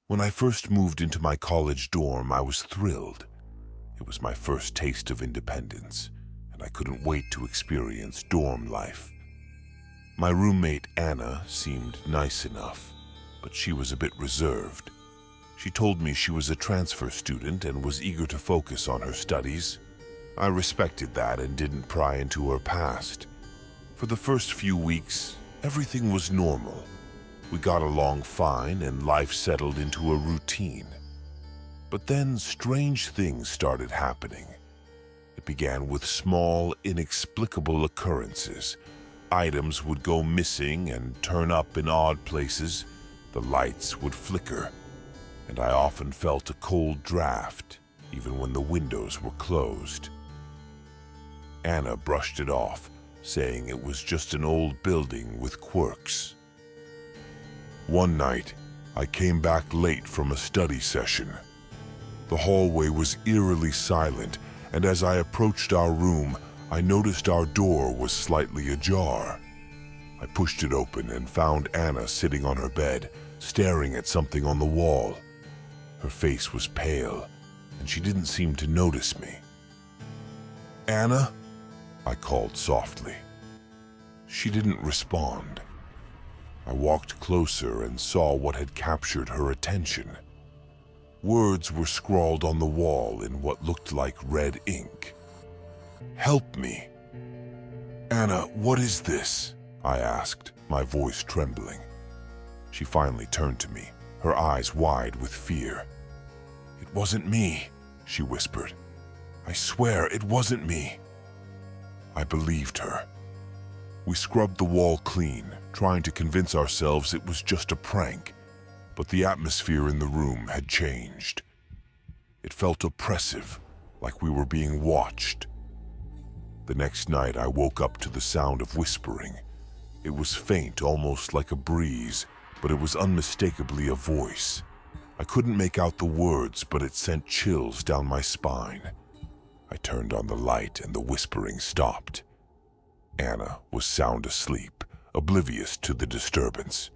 When I first moved into my college dorm, I was thrilled. It was my first taste of independence, and I couldn't wait to experience dorm life. My roommate, Anna, seemed nice enough, but she was a bit reserved. She told me she was a transfer student and was eager to focus on her studies. I respected that and didn't pry into her past. For the first few weeks, everything was normal. We got along fine and life settled into a routine. But then strange things started happening. It began with small, inexplicable occurrences. Items would go missing and turn up in odd places. The lights would flicker, and I often felt a cold draft, even when the windows were closed. Anna brushed it off, saying it was just an old building with quirks. One night, I came back late from a study session. The hallway was eerily silent, and as I approached our room, I noticed our door was slightly ajar. I pushed it open and found Anna sitting on her bed, staring at something on the wall. Her face was pale, and she didn't seem to notice me. "Anna?" I called softly. She didn't respond. I walked closer and saw what had captured her attention. Words were scrawled on the wall in what looked like red ink. "Help me." "Anna, what is this?" I asked, my voice trembling. She finally turned to me, her eyes wide with fear. "It wasn't me," she whispered. "I swear it wasn't me." I believed her. We scrubbed the wall clean, trying to convince ourselves it was just a prank, but the atmosphere in the room had changed. It felt oppressive, like we were being watched. The next night I woke up to the sound of whispering. It was faint, almost like a breeze, but it was unmistakably a voice. I couldn't make out the words, but it sent chills down my spine. I turned on the light and the whispering stopped. Anna was sound asleep, oblivious to the disturbance.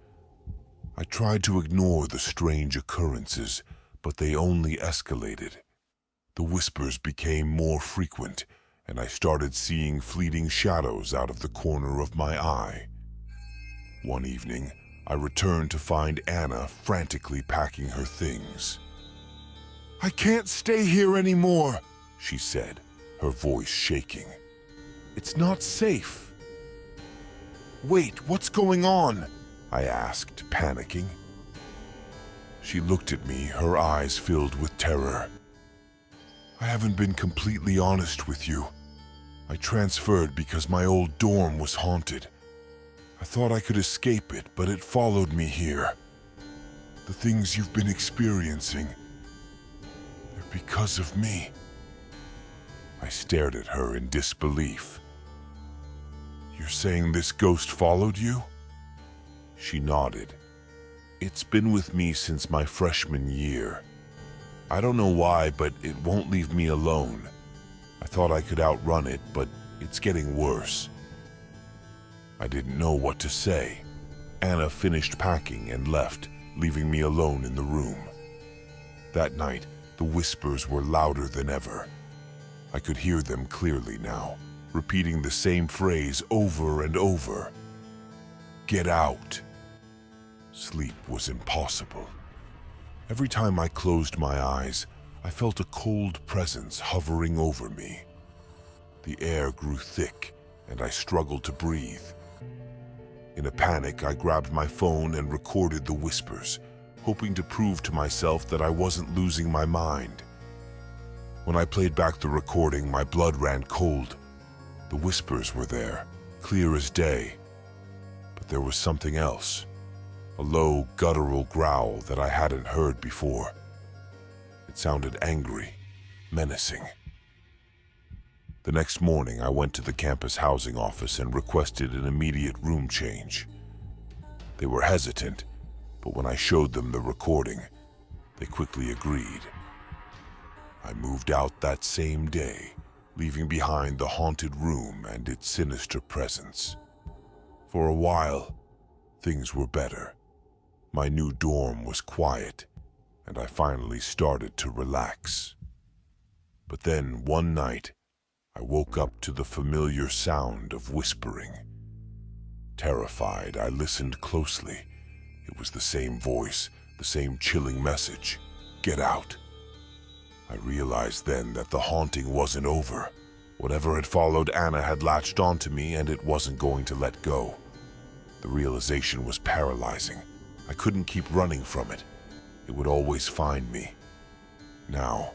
I tried to ignore the strange occurrences, but they only escalated. The whispers became more frequent, and I started seeing fleeting shadows out of the corner of my eye. One evening, I returned to find Anna frantically packing her things. "I can't stay here anymore," she said, her voice shaking. "It's not safe." "Wait, what's going on?" I asked, panicking. She looked at me, her eyes filled with terror. "I haven't been completely honest with you. I transferred because my old dorm was haunted. I thought I could escape it, but it followed me here. The things you've been experiencing, they're because of me." I stared at her in disbelief. "You're saying this ghost followed you?" She nodded. "It's been with me since my freshman year. I don't know why, but it won't leave me alone. I thought I could outrun it, but it's getting worse." I didn't know what to say. Anna finished packing and left, leaving me alone in the room. That night, the whispers were louder than ever. I could hear them clearly now, repeating the same phrase over and over. "Get out." Sleep was impossible. Every time I closed my eyes, I felt a cold presence hovering over me. The air grew thick, and I struggled to breathe. In a panic, I grabbed my phone and recorded the whispers, hoping to prove to myself that I wasn't losing my mind. When I played back the recording, my blood ran cold. The whispers were there, clear as day. But there was something else, a low, guttural growl that I hadn't heard before. It sounded angry, menacing. The next morning, I went to the campus housing office and requested an immediate room change. They were hesitant, but when I showed them the recording, they quickly agreed. I moved out that same day, leaving behind the haunted room and its sinister presence. For a while, things were better. My new dorm was quiet, and I finally started to relax. But then, one night, I woke up to the familiar sound of whispering. Terrified, I listened closely. It was the same voice, the same chilling message. "Get out." I realized then that the haunting wasn't over. Whatever had followed Anna had latched onto me, and it wasn't going to let go. The realization was paralyzing. I couldn't keep running from it. It would always find me. Now,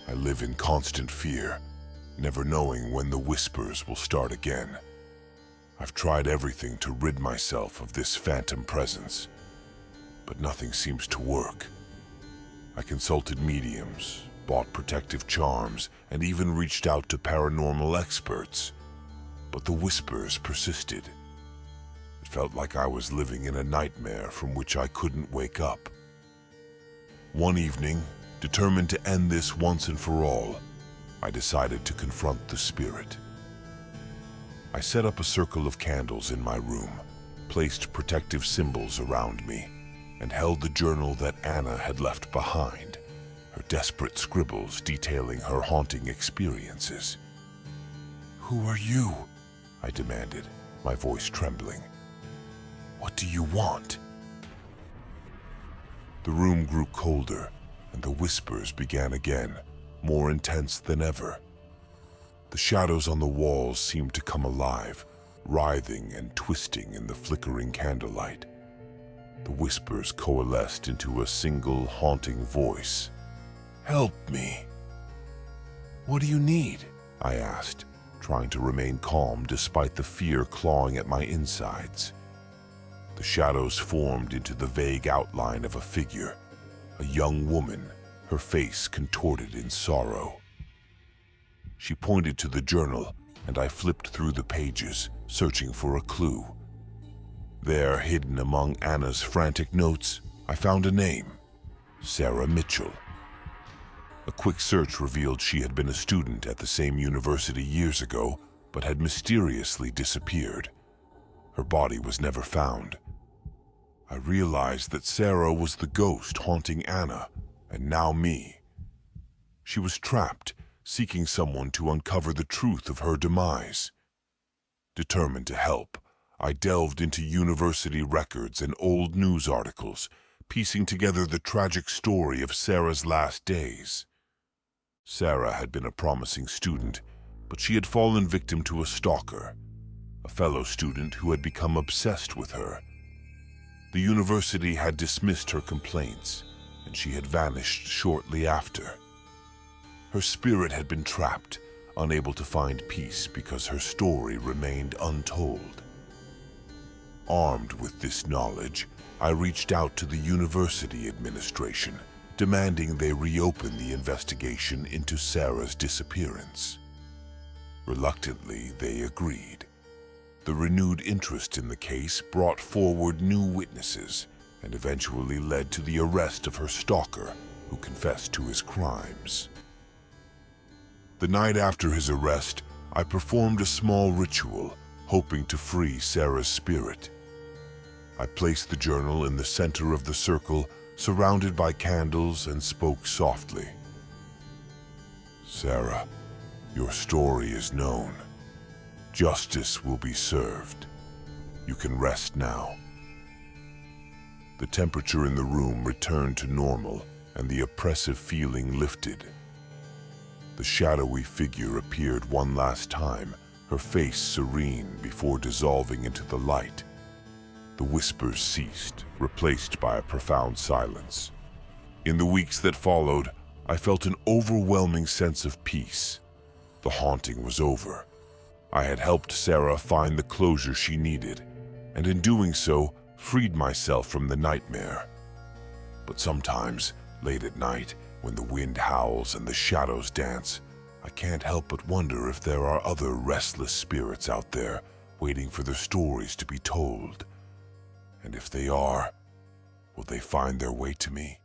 I live in constant fear, never knowing when the whispers will start again. I've tried everything to rid myself of this phantom presence, but nothing seems to work. I consulted mediums, bought protective charms, and even reached out to paranormal experts. But the whispers persisted. It felt like I was living in a nightmare from which I couldn't wake up. One evening, determined to end this once and for all, I decided to confront the spirit. I set up a circle of candles in my room, placed protective symbols around me, and held the journal that Anna had left behind, her desperate scribbles detailing her haunting experiences. "Who are you?" I demanded, my voice trembling. "What do you want?" The room grew colder, and the whispers began again, more intense than ever. The shadows on the walls seemed to come alive, writhing and twisting in the flickering candlelight. The whispers coalesced into a single haunting voice. "Help me." "What do you need?" I asked, trying to remain calm despite the fear clawing at my insides. The shadows formed into the vague outline of a figure, a young woman, her face contorted in sorrow. She pointed to the journal, and I flipped through the pages, searching for a clue. There, hidden among Anna's frantic notes, I found a name: Sarah Mitchell. A quick search revealed she had been a student at the same university years ago, but had mysteriously disappeared. Her body was never found. I realized that Sarah was the ghost haunting Anna, and now me. She was trapped, seeking someone to uncover the truth of her demise. Determined to help, I delved into university records and old news articles, piecing together the tragic story of Sarah's last days. Sarah had been a promising student, but she had fallen victim to a stalker, a fellow student who had become obsessed with her. The university had dismissed her complaints, and she had vanished shortly after. Her spirit had been trapped, unable to find peace because her story remained untold. Armed with this knowledge, I reached out to the university administration, demanding they reopen the investigation into Sarah's disappearance. Reluctantly, they agreed. The renewed interest in the case brought forward new witnesses and eventually led to the arrest of her stalker, who confessed to his crimes. The night after his arrest, I performed a small ritual, hoping to free Sarah's spirit. I placed the journal in the center of the circle, surrounded by candles, and spoke softly. "Sarah, your story is known. Justice will be served. You can rest now." The temperature in the room returned to normal, and the oppressive feeling lifted. The shadowy figure appeared one last time, her face serene before dissolving into the light. The whispers ceased, replaced by a profound silence. In the weeks that followed, I felt an overwhelming sense of peace. The haunting was over. I had helped Sarah find the closure she needed, and in doing so, freed myself from the nightmare. But sometimes, late at night, when the wind howls and the shadows dance, I can't help but wonder if there are other restless spirits out there waiting for their stories to be told. And if they are, will they find their way to me?